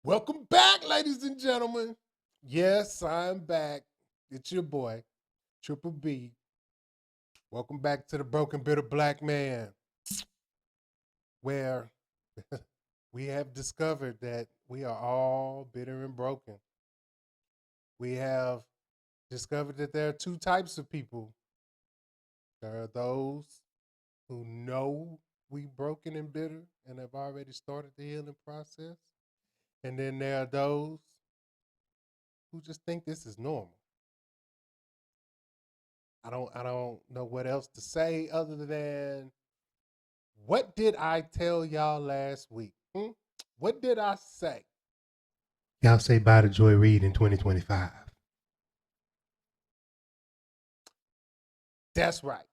Welcome back, ladies and gentlemen. Yes, I'm back. It's your boy, Triple B. Welcome back to the Broken Bitter Black Man, where we have discovered that we are all bitter and broken. We have discovered that there are two types of people. There are those who know we broken and bitter and have already started the healing process. And then there are those who just think this is normal. I don't know what else to say other than what did I tell y'all last week? What did I say? Y'all say bye to Joy Reid in 2025. That's right.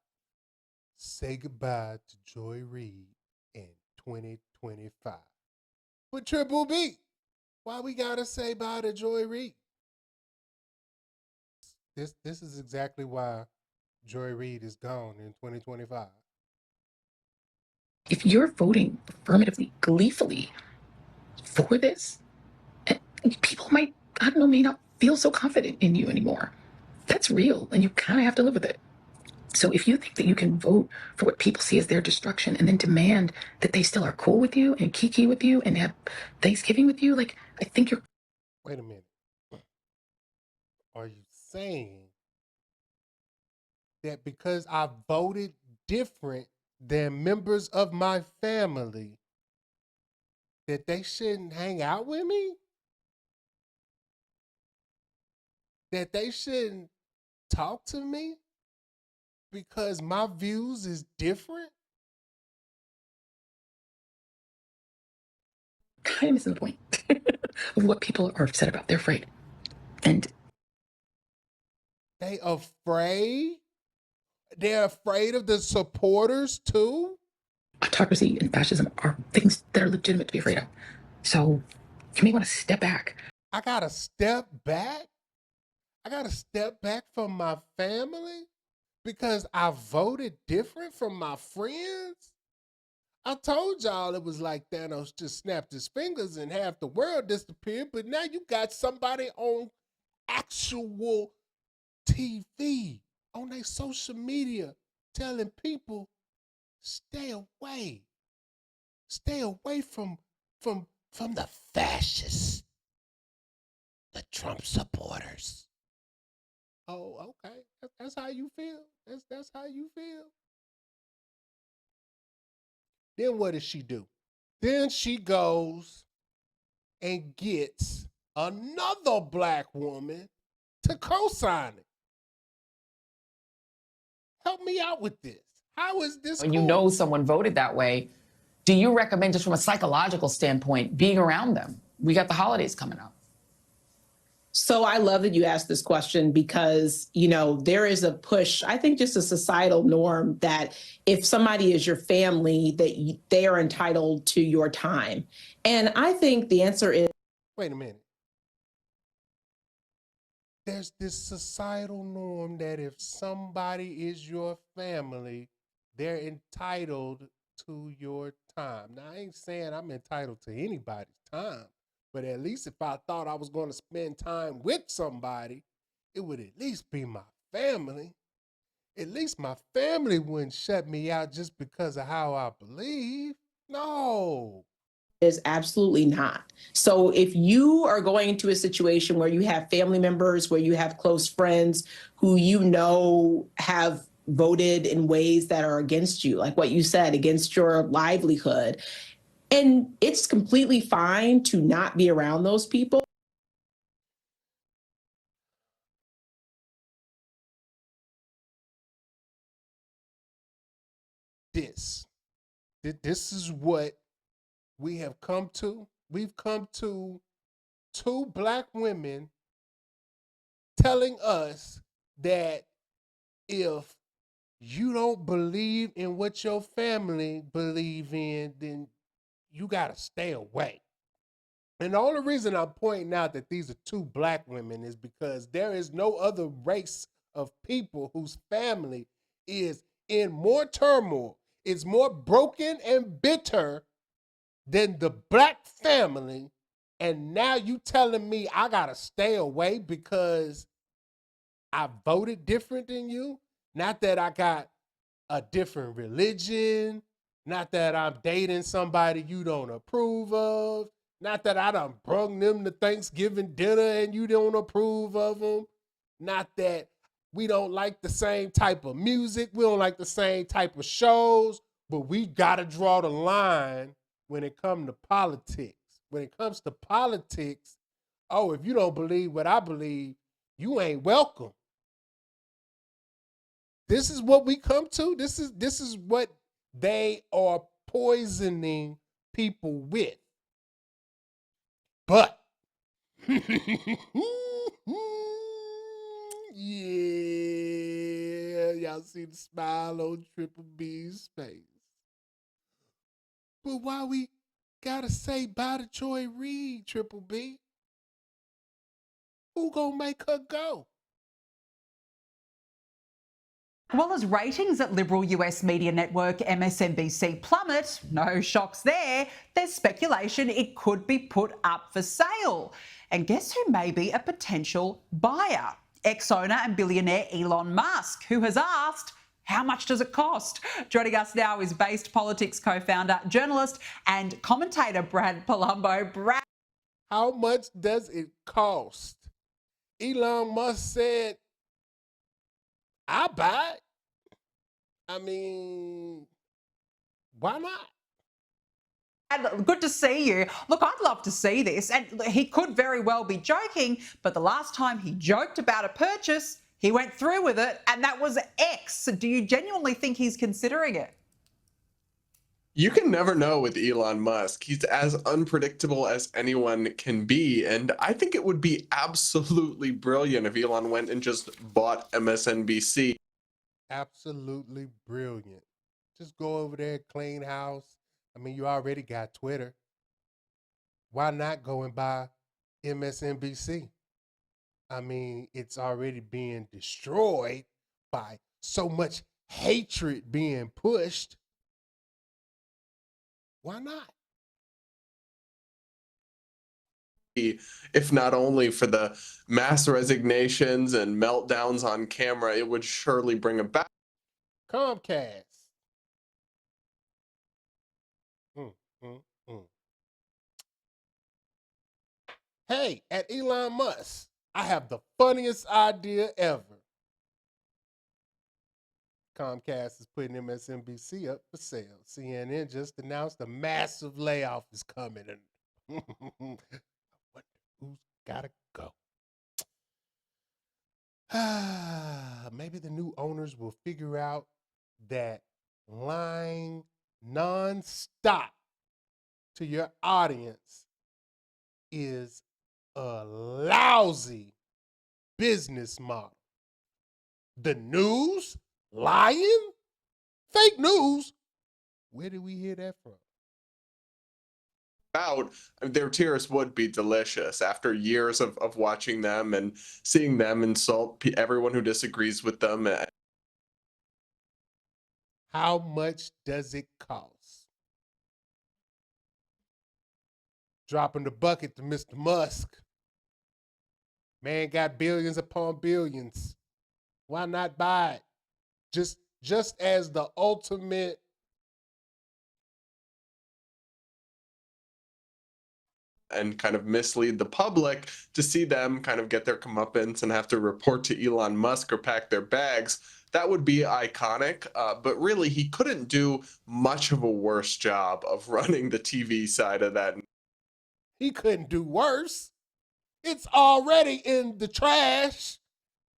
Say goodbye to Joy Reid in 2025. But Triple B, why we gotta say bye to Joy Reid? This is exactly why Joy Reid is gone in 2025. If you're voting affirmatively, gleefully for this, people might, I don't know, may not feel so confident in you anymore. That's real, and you kind of have to live with it. So if you think that you can vote for what people see as their destruction and then demand that they still are cool with you and kiki with you and have Thanksgiving with you, like, I think you're. Wait a minute. Are you saying that because I voted different than members of my family, that they shouldn't hang out with me? That they shouldn't talk to me because my views is different? Kind of missing the point of what people are upset about. They're afraid. And They afraid? They're afraid of the supporters too? autocracy and fascism are things that are legitimate to be afraid of. So you may want to step back. I gotta step back? I gotta step back from my family because I voted different from my friends? I told y'all it was like Thanos just snapped his fingers and half the world disappeared, but now you got somebody on actual TV, on their social media, telling people, stay away. Stay away from the fascists, the Trump supporters. Oh, okay. That's how you feel. That's how you feel. Then what does she do? Then she goes and gets another black woman to co-sign it. Help me out with this. How is this When cool? you know someone voted that way, do you recommend, just from a psychological standpoint, being around them? We got the holidays coming up. So I love that you asked this question because, there is a push, I think just a societal norm that if somebody is your family, that they are entitled to your time. And I think the answer is. Wait a minute. There's this societal norm that if somebody is your family, they're entitled to your time. Now, I ain't saying I'm entitled to anybody's time, but at least if I thought I was going to spend time with somebody, it would at least be my family. At least my family wouldn't shut me out just because of how I believe. No. Is absolutely not. So if you are going into a situation where you have family members, where you have close friends who have voted in ways that are against you, like what you said, against your livelihood, and it's completely fine to not be around those people. This is what we have come to. We've come to two black women telling us that if you don't believe in what your family believe in, then you got to stay away. And the only reason I'm pointing out that these are two black women is because there is no other race of people whose family is in more turmoil, is more broken and bitter than the black family And now you telling me I gotta stay away because I voted different than you? Not that I got a different religion, not that I'm dating somebody you don't approve of, not that I done brung them to Thanksgiving dinner and you don't approve of them, not that we don't like the same type of music, we don't like the same type of shows, but we gotta draw the line when it comes to politics. When it comes to politics, oh, if you don't believe what I believe, you ain't welcome. This is what we come to. This is what they are poisoning people with. But yeah, y'all see the smile on Triple B's face. But why we gotta say bye to Joy Reid, Triple B? Who gonna make her go? Well, as ratings at liberal US media network MSNBC plummet, no shocks there, there's speculation it could be put up for sale. And guess who may be a potential buyer? Ex-owner and billionaire Elon Musk, who has asked, how much does it cost? Joining us now is Based Politics co-founder, journalist and commentator Brad Palumbo. Brad. How much does it cost? Elon Musk said, I buy it. I mean, why not? Good to see you. Look, I'd love to see this. And he could very well be joking, but the last time he joked about a purchase, he went through with it, and that was X. Do you genuinely think he's considering it? You can never know with Elon Musk. He's as unpredictable as anyone can be. And I think it would be absolutely brilliant if Elon went and just bought MSNBC. Absolutely brilliant. Just go over there, clean house. I mean, you already got Twitter. Why not go and buy MSNBC? I mean, it's already being destroyed by so much hatred being pushed. Why not? If not only for the mass resignations and meltdowns on camera, it would surely bring about. Comcast. Mm, mm, mm. Hey, at Elon Musk, I have the funniest idea ever. Comcast is putting MSNBC up for sale. CNN just announced a massive layoff is coming. And I wonder who's gotta go. Maybe the new owners will figure out that lying nonstop to your audience is a lousy business model. The news lying? Fake news? Where did we hear that from? Their tears would be delicious after years of watching them and seeing them insult everyone who disagrees with them. How much does it cost? Dropping the bucket to Mr. Musk. Man got billions upon billions. Why not buy it? Just as the ultimate and kind of mislead the public to see them kind of get their comeuppance and have to report to Elon Musk or pack their bags. That would be iconic, but really he couldn't do much of a worse job of running the TV side of that. He couldn't do worse. It's already in the trash.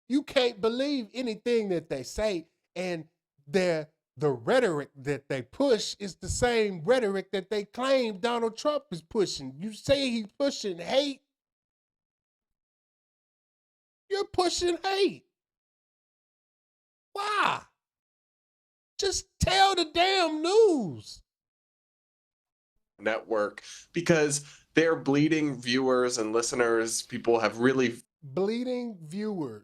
You can't believe anything that they say, and the rhetoric that they push is the same rhetoric that they claim Donald Trump is pushing. You say he's pushing hate. You're pushing hate. Why? Just tell the damn news. Network, because they're bleeding viewers and listeners. People have really bleeding viewers,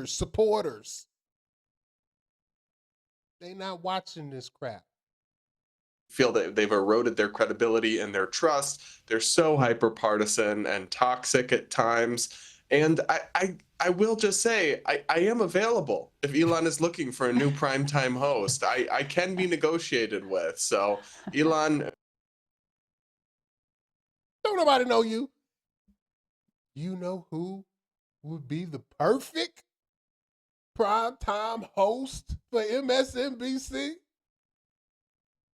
supporters. They not watching this crap. feel that they've eroded their credibility and their trust. They're so hyper partisan and toxic at times. And I will just say, I am available if Elon is looking for a new primetime host. I can be negotiated with. So, Elon. Don't nobody know you. You know who would be the perfect primetime host for MSNBC?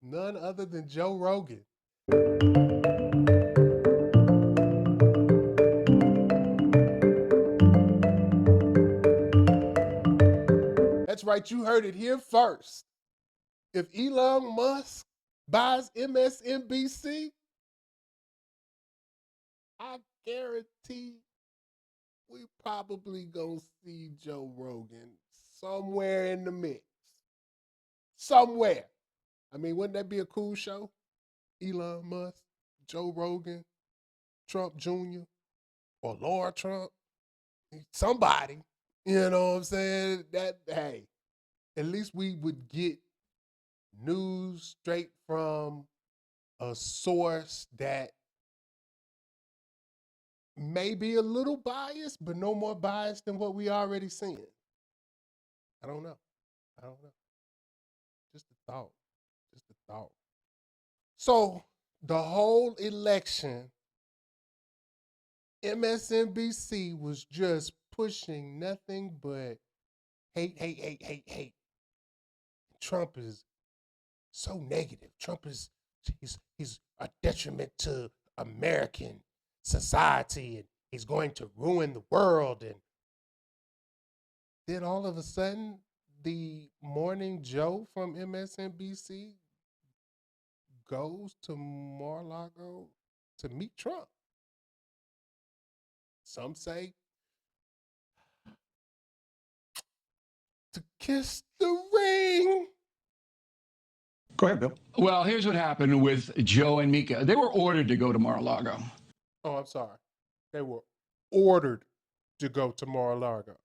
None other than Joe Rogan. That's right, you heard it here first. If Elon Musk buys MSNBC, I guarantee we probably gonna see Joe Rogan somewhere in the mix. Somewhere. I mean, wouldn't that be a cool show? Elon Musk, Joe Rogan, Trump Jr., or Laura Trump. Somebody. You know what I'm saying? That, hey, at least we would get news straight from a source that may be a little biased, but no more biased than what we already seen. I don't know. Just a thought. So the whole election, MSNBC was just pushing nothing but hate. Trump is so negative. Trump is he's a detriment to American society, and he's going to ruin the world. And then all of a sudden, the Morning Joe from MSNBC goes to Mar-a-Lago to meet Trump. Some say to kiss the ring. Go ahead, Bill. Well, here's what happened with Joe and Mika. They were ordered to go to Mar-a-Lago. Oh, I'm sorry. They were ordered to go to Mar-a-Lago.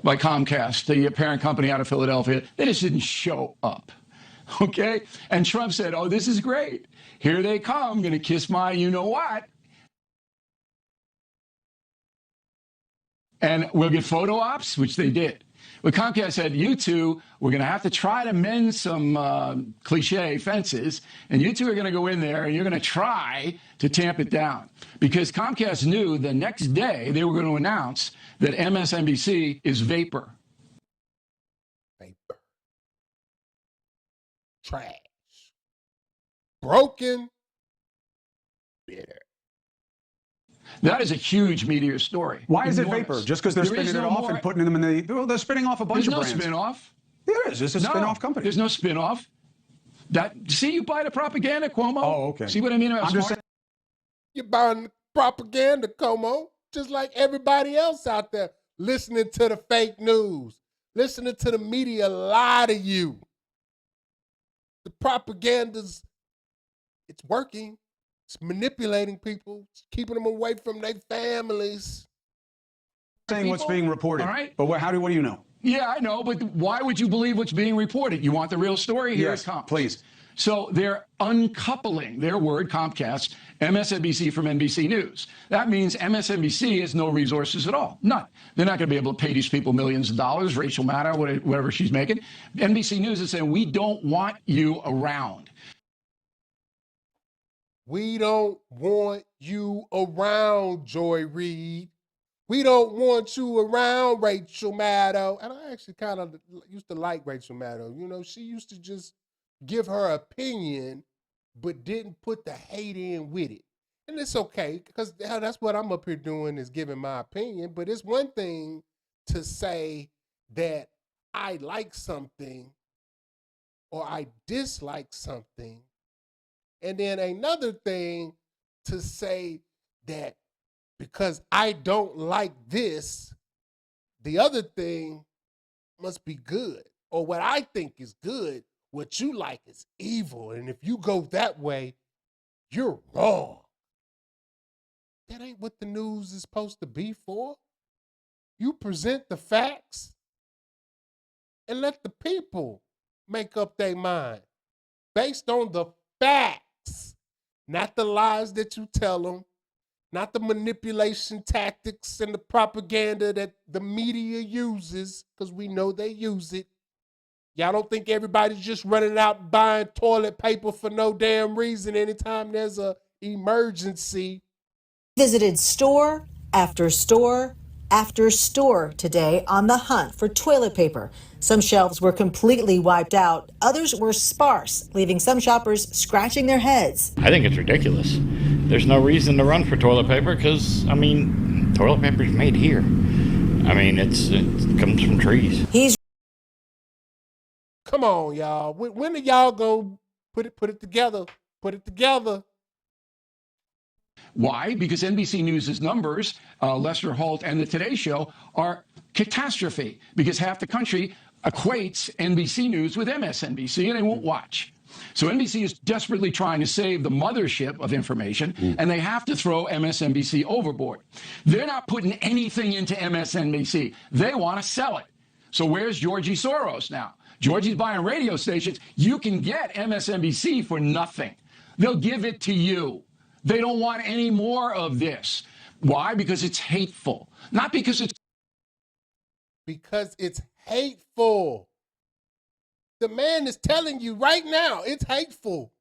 By Comcast, the parent company out of Philadelphia. They just didn't show up. Okay? And Trump said, oh, this is great. Here they come, going to kiss my you-know-what. And we'll get photo ops, which they did. But Comcast said, you two, we're going to have to try to mend some cliche fences, and you two are going to go in there, and you're going to try to tamp it down. Because Comcast knew the next day they were going to announce that MSNBC is vapor. Vapor. Trash. Broken. Bitter. That is a huge meteor story. Why is it Enormous. vapor? Just because they're There is spinning it no off more- and putting them in the... Well, they're spinning off a bunch There's of no brands. spin-off. There is. It's a spin-off company. There's no spin-off. See, you buy the propaganda, Cuomo. Oh, okay. See what I mean about I'm just smart? saying. You're buying propaganda, Como, just like everybody else out there listening to the fake news, listening to the media lie to you. The propaganda's, it's working. It's manipulating people. It's keeping them away from their families. Saying what's being reported. All right. But what do you know? Yeah, I know, but why would you believe what's being reported? You want the real story? Here Yes, it comes. please. So they're uncoupling their word, Comcast, MSNBC from NBC News. That means MSNBC has no resources at all. None. They're not going to be able to pay these people millions of dollars, Rachel Maddow, whatever she's making. NBC News is saying, we don't want you around. We don't want you around, Joy Reid. We don't want you around, Rachel Maddow. And I actually kind of used to like Rachel Maddow. You know, she used to just give her opinion, but didn't put the hate in with it. And it's okay, because that's what I'm up here doing, is giving my opinion. But it's one thing to say that I like something or I dislike something. And then another thing to say that because I don't like this, the other thing must be good. Or what I think is good, what you like is evil. And if you go that way, you're wrong. That ain't what the news is supposed to be for. You present the facts and let the people make up their mind. based on the facts, not the lies that you tell them, not the manipulation tactics and the propaganda that the media uses, because we know they use it. Y'all don't think everybody's just running out buying toilet paper for no damn reason anytime there's a emergency. Visited store after store after store today on the hunt for toilet paper. Some shelves were completely wiped out. Others were sparse, leaving some shoppers scratching their heads. I think it's ridiculous. There's no reason to run for toilet paper because, I mean, toilet paper is made here. I mean, it comes from trees. Come on, y'all. When are y'all gonna put it together? Put it together. Why? Because NBC News' numbers, Lester Holt and the Today Show, are catastrophe because half the country equates NBC News with MSNBC and they won't watch. So NBC is desperately trying to save the mothership of information, and they have to throw MSNBC overboard. They're not putting anything into MSNBC. They want to sell it. So where's Georgie Soros now? Georgie's buying radio stations. You can get MSNBC for nothing. They'll give it to you. They don't want any more of this. Why? Because it's hateful. Not because it's... Because it's hateful. The man is telling you right now, it's hateful.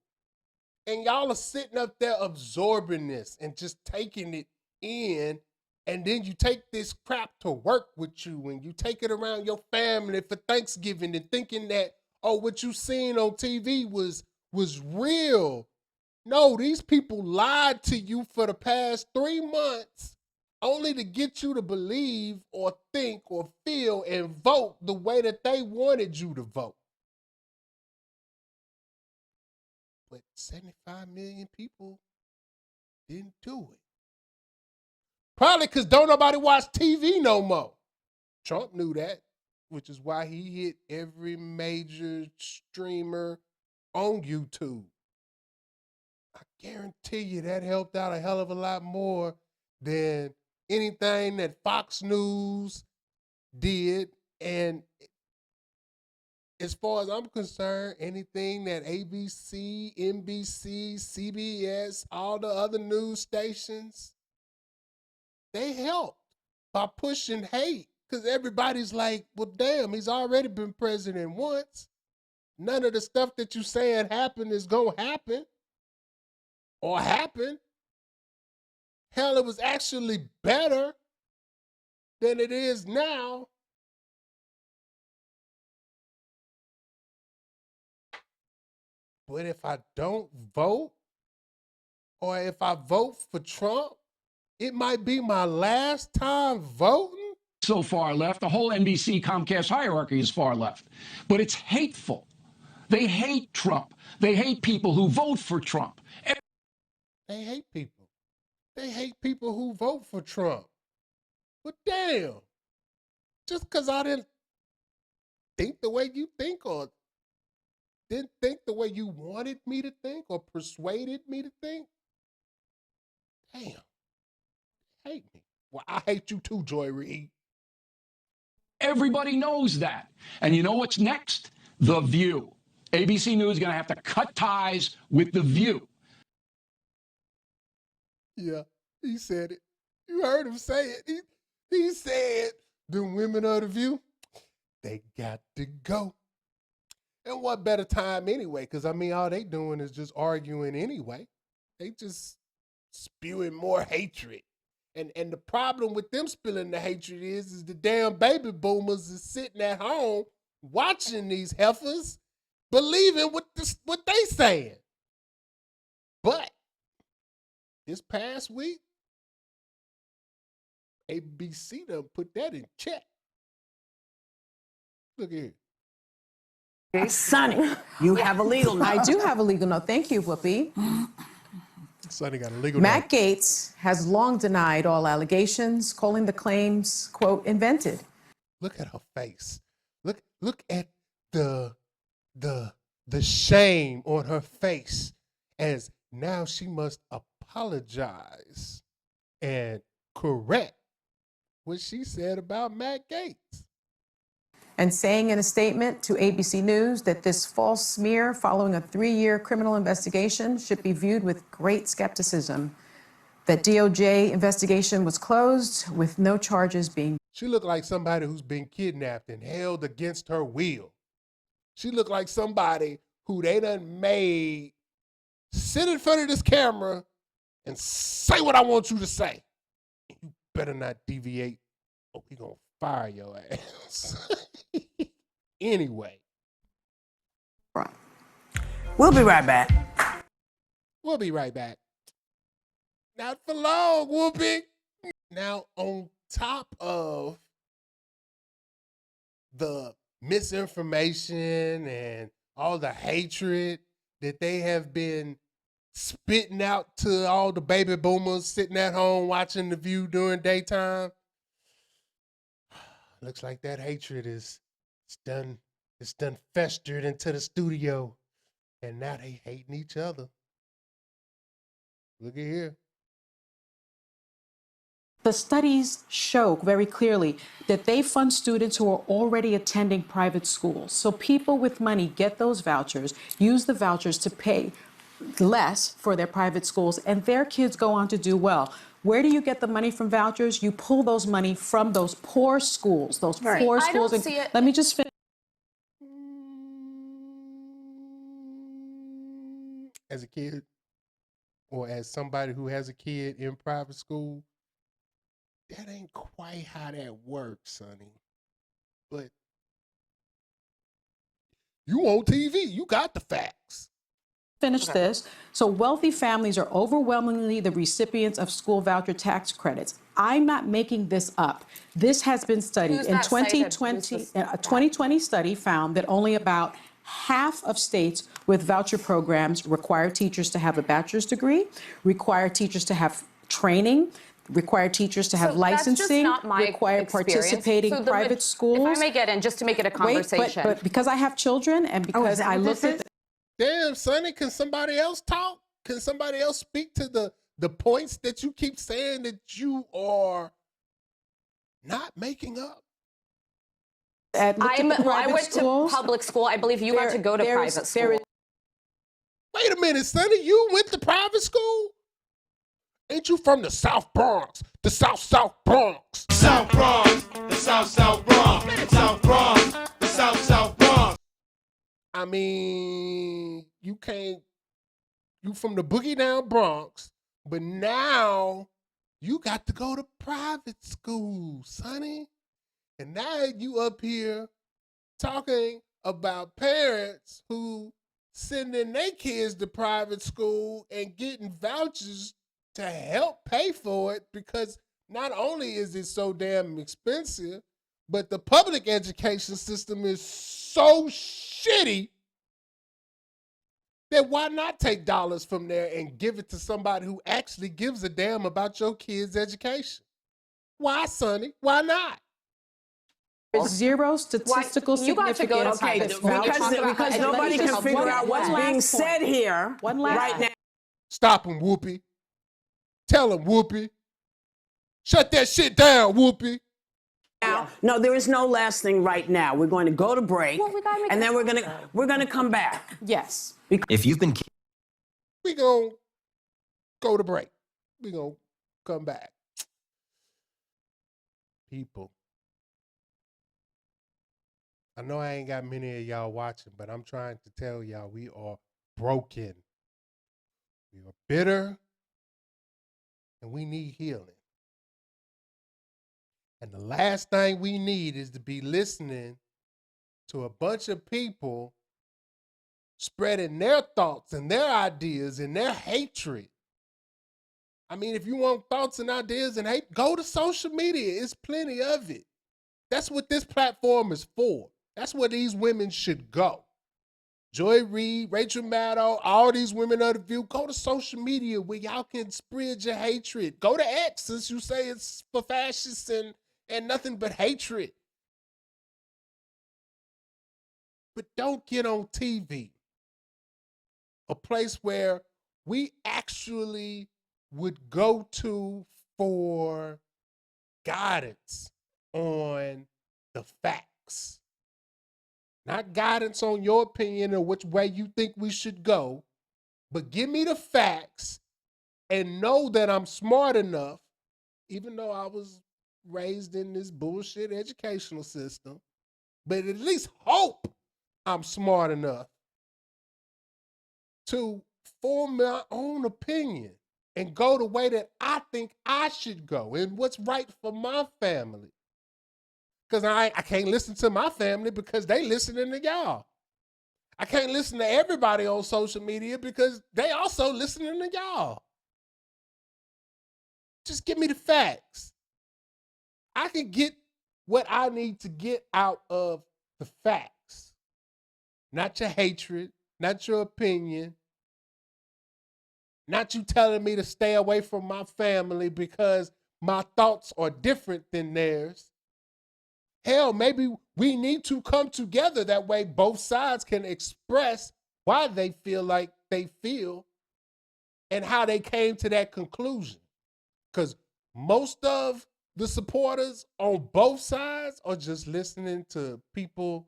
And y'all are sitting up there absorbing this and just taking it in. And then you take this crap to work with you and you take it around your family for Thanksgiving and thinking that, oh, what you seen on TV was real. No, these people lied to you for the past 3 months only to get you to believe or think or feel and vote the way that they wanted you to vote. But 75 million people didn't do it. Probably because don't nobody watch TV no more. Trump knew that, which is why he hit every major streamer on YouTube. I guarantee you that helped out a hell of a lot more than anything that Fox News did. And as far as I'm concerned, anything that ABC, NBC, CBS, all the other news stations, they helped by pushing hate. Because everybody's like, well, damn, he's already been president once. None of the stuff that you saying happened is going to happen. Or happen. Hell, it was actually better than it is now. But if I don't vote, or if I vote for Trump, it might be my last time voting. So far left, the whole NBC Comcast hierarchy is far left. But it's hateful. They hate Trump. They hate people who vote for Trump. They hate people. They hate people who vote for Trump. But damn, just because I didn't think the way you think or didn't think the way you wanted me to think or persuaded me to think, damn, hate me. Well, I hate you too, Joy Reid. Everybody knows that. And you know what's next? The View. ABC News is going to have to cut ties with The View. Yeah, he said it. You heard him say it. He said, the women of The View, they got to go. And what better time anyway? Because, I mean, all they doing is just arguing anyway. They just spewing more hatred. And the problem with them spilling the hatred is the damn baby boomers is sitting at home watching these heifers, believing what they saying. But this past week, ABC done put that in check. Look here. Sonny, you have a legal note. I do have a legal note. Thank you, Whoopi. Sonny got a legal Matt note. Gaetz has long denied all allegations, calling the claims, quote, invented. Look at her face. Look at the shame on her face as now she must apologize and correct what she said about Matt Gaetz. and saying in a statement to ABC News that this false smear following a 3-year criminal investigation should be viewed with great skepticism. That DOJ investigation was closed with no charges being. She looked like somebody who's been kidnapped and held against her will. She looked like somebody who they done made sit in front of this camera and say what I want you to say. You better not deviate or we gonna fire your ass. Anyway. We'll be right back. We'll be right back. Not for long, Whoopi. Now, on top of the misinformation and all the hatred that they have been spitting out to all the baby boomers sitting at home watching The View during daytime, looks like that hatred is done festered into the studio, and now they hating each other. Look at here. The studies show very clearly that they fund students who are already attending private schools. So people with money get those vouchers, use the vouchers to pay less for their private schools, and their kids go on to do well. Where do you get the money from vouchers? You pull those money from those poor schools, those poor schools. Let me just finish. As a kid, or as somebody who has a kid in private school, that ain't quite how that works, sonny. But you on TV, you got the facts. Finish this. So wealthy families are overwhelmingly the recipients of school voucher tax credits. I'm not making this up. This has been studied. In 2020, a 2020 study found that only about half of states with voucher programs require teachers to have a bachelor's degree, require teachers to have training, require teachers to have licensing, require participating private schools. If I may get in, just to make it a conversation. But because I have children and because I looked at Damn, Sonny, can somebody else talk? Can somebody else speak to the points that you keep saying that you are not making up? I went to public school. I believe you got to go to private school. Wait a minute, Sonny, you went to private school? Ain't you from the South Bronx? The South Bronx. South Bronx, the South Bronx. South Bronx, the South Bronx. I mean, you from the boogie down Bronx, but now you got to go to private school, sonny. And now you up here talking about parents who sending their kids to private school and getting vouchers to help pay for it, because not only is it so damn expensive, but the public education system is so shitty that why not take dollars from there and give it to somebody who actually gives a damn about your kids' education? Why, Sonny? Why not? There's zero statistical significance. Because nobody can figure out what's being said here right now. Stop him, Whoopi. Tell him, Whoopi. Shut that shit down, Whoopi. No, there is no last thing right now. We're going to go to break, and then we're gonna come back. Yes. If you've been, we gonna go to break. We gonna come back. People, I know I ain't got many of y'all watching, but I'm trying to tell y'all we are broken. We are bitter, and we need healing. And the last thing we need is to be listening to a bunch of people spreading their thoughts and their ideas and their hatred. I mean, if you want thoughts and ideas and hate, go to social media. It's plenty of it. That's what this platform is for. That's where these women should go. Joy Reid, Rachel Maddow, all these women of The View, go to social media where y'all can spread your hatred. Go to X, since you say it's for fascists and nothing but hatred. But don't get on TV, a place where we actually would go to for guidance on the facts. not guidance on your opinion or which way you think we should go, but give me the facts and know that I'm smart enough, even though I was raised in this bullshit educational system, but at least hope I'm smart enough to form my own opinion and go the way that I think I should go and what's right for my family. Because I can't listen to my family because they listening to y'all. I can't listen to everybody on social media because they also listening to y'all. Just give me the facts. I can get what I need to get out of the facts. Not your hatred, not your opinion, not you telling me to stay away from my family because my thoughts are different than theirs. Hell, maybe we need to come together. That way both sides can express why they feel like they feel and how they came to that conclusion. Because most of the supporters on both sides are just listening to people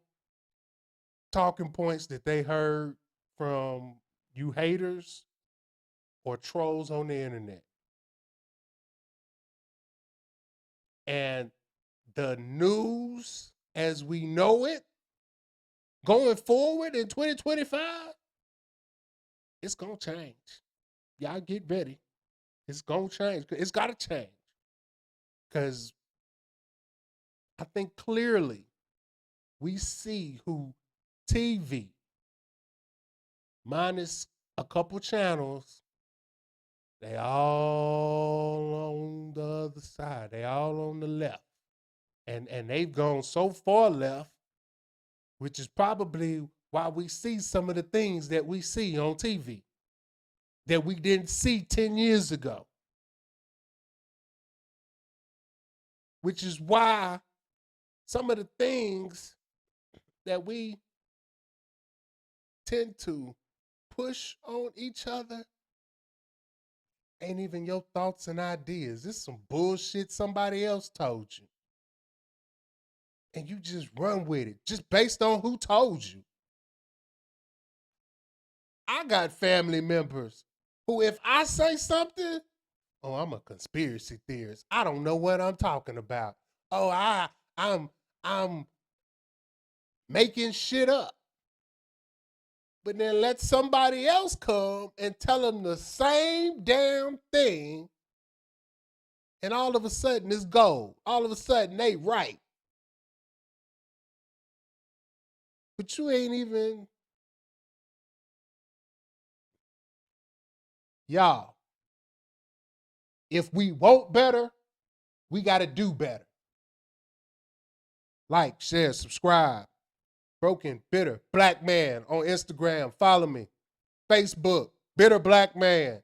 talking points that they heard from you haters or trolls on the internet. And the news as we know it going forward in 2025, it's going to change. Y'all get ready. It's going to change. It's got to change. Because I think clearly we see who TV, minus a couple channels, they all on the other side. They all on the left. And they've gone so far left, which is probably why we see some of the things that we see on TV that we didn't see 10 years ago. Which is why some of the things that we tend to push on each other ain't even your thoughts and ideas. This is some bullshit somebody else told you. And you just run with it, just based on who told you. I got family members who, if I say something, oh, I'm a conspiracy theorist. I don't know what I'm talking about. Oh, I'm making shit up. But then let somebody else come and tell them the same damn thing, and all of a sudden it's gold. All of a sudden they right. But you ain't even, y'all, if we want better, we got to do better. Like, share, subscribe. Broken Bitter Black Man on Instagram. Follow me. Facebook, Bitter Black Man.